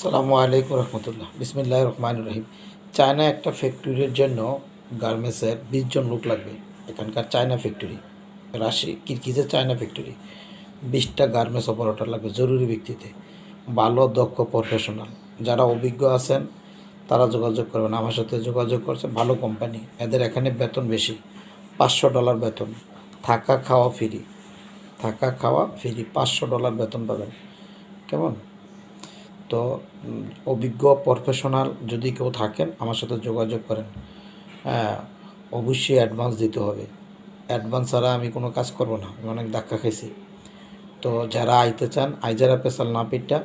আসসালামু আলাইকুম রহমতুল্লাহ বিসমিল্লাহির রহমানির রহিম। চায়না একটা ফ্যাক্টরির জন্য গার্মেন্টসের 20 জন লোক লাগবে। এখানকার চায়না ফ্যাক্টরি, রাশি কিরকিজের চায়না ফ্যাক্টরি, 20টা গার্মেন্টস অপারেটর লাগবে জরুরি ভিত্তিতে। ভালো দক্ষ প্রফেশনাল যারা অভিজ্ঞ আছেন তারা যোগাযোগ করবেন। আমার সাথে যোগাযোগ করছে, ভালো কোম্পানি, এদের এখানে বেতন বেশি, $500 বেতন, থাকা খাওয়া ফ্রি, থাকা খাওয়া ফ্রি, $500 বেতন পাবেন। কেমন? তো অভিজ্ঞ প্রফেশনাল যদি কেউ থাকেন আমার সাথে যোগাযোগ করেন। হ্যাঁ, অবশ্যই অ্যাডভান্স দিতে হবে। অ্যাডভান্স ছাড়া আমি কোনো কাজ করব না, আমি অনেক ধাক্কা খাইছি। তো যারা আইতে চান আইজারা পেশাল নাপিটটা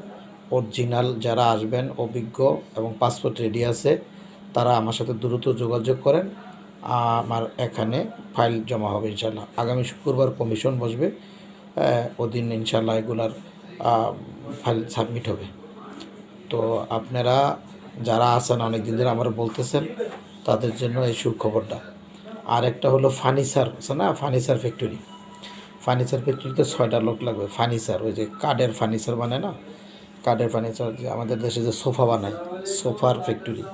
অরিজিনাল যারা আসবেন অভিজ্ঞ এবং পাসপোর্ট রেডি আছে তারা আমার সাথে দ্রুত যোগাযোগ করেন। আমার এখানে ফাইল জমা হবে ইনশাল্লাহ। আগামী শুক্রবার কমিশন বসবে, ওদিন ইনশাল্লাহ এগুলার ফাইল সাবমিট হবে। তো আপনারা যারা আছেন অনেক দিন ধরে আমার বলতেছেন তাদের জন্য এই সুখবরটা। আর একটা হলো ফার্নিচার আছে না, ফার্নিচার ফ্যাক্টরি। ফার্নিচার ফ্যাক্টরিতে 6টা লোক লাগবে। ফার্নিচার ওই যে কাঠের ফার্নিচার বানায় না, কাঠের ফার্নিচার, যে আমাদের দেশে যে সোফা বানায়, সোফার ফ্যাক্টরি।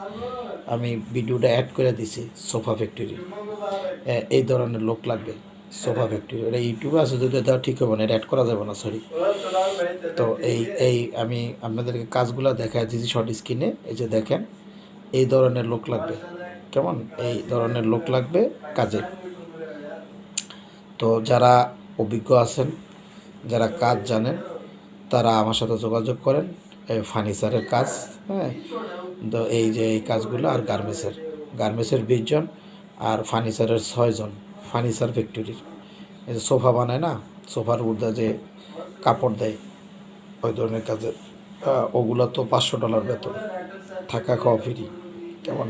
আমি ভিডিওটা অ্যাড করে দিছি সোফা ফ্যাক্টরি, এই ধরনের লোক লাগবে। সোফা ফ্যাক্টরি এটা ইউটিউবে আছে, যদি দেওয়া ঠিক হবে না, এটা অ্যাড করা যাবে না, সরি। তো এই আমি আপনাদেরকে কাজগুলো দেখাই দিয়েছি শর্ট স্ক্রিনে, এই যে দেখেন, এই ধরনের লোক লাগবে। কেমন? এই ধরনের লোক লাগবে কাজে। তো যারা অভিজ্ঞ আছেন, যারা কাজ জানেন, তারা আমার সাথে যোগাযোগ করেন। ফার্নিচারের কাজ, হ্যাঁ, তো এই যে এই কাজগুলো, আর গার্মেন্টসের 20 জন, আর ফার্নিচারের 6 জন। ফার্নিচার ফ্যাক্টরির এই যে সোফা বানায় না, সোফার উর্দা যে কাপড় দেয়, ওই ধরনের কাজে ওগুলো তো $500 বেতন, থাকা খাওয়া ফ্রি। কেমন?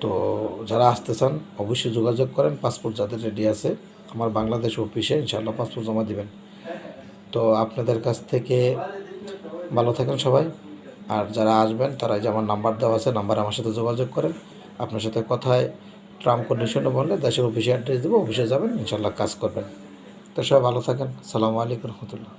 তো যারা আসতে চান অবশ্যই যোগাযোগ করেন। পাসপোর্ট যাদের রেডি আছে আমার বাংলাদেশ অফিসে ইনশাআল্লাহ পাসপোর্ট জমা দিবেন। তো আপনাদের কাছ থেকে ভালো থাকেন সবাই। আর যারা আসবেন তারা যে আমার নাম্বার দেওয়া আছে, নাম্বারে আমার সাথে যোগাযোগ করেন। আপনার সাথে কথায় টার্ম কন্ডিশনে বললে দেশের অফিসে অ্যাড্রেস দেবো, অফিসে যাবেন, ইনশাআল্লাহ কাজ করবেন। তো সবাই ভালো থাকেন। আসসালামু আলাইকুম রহমতুল্লাহ।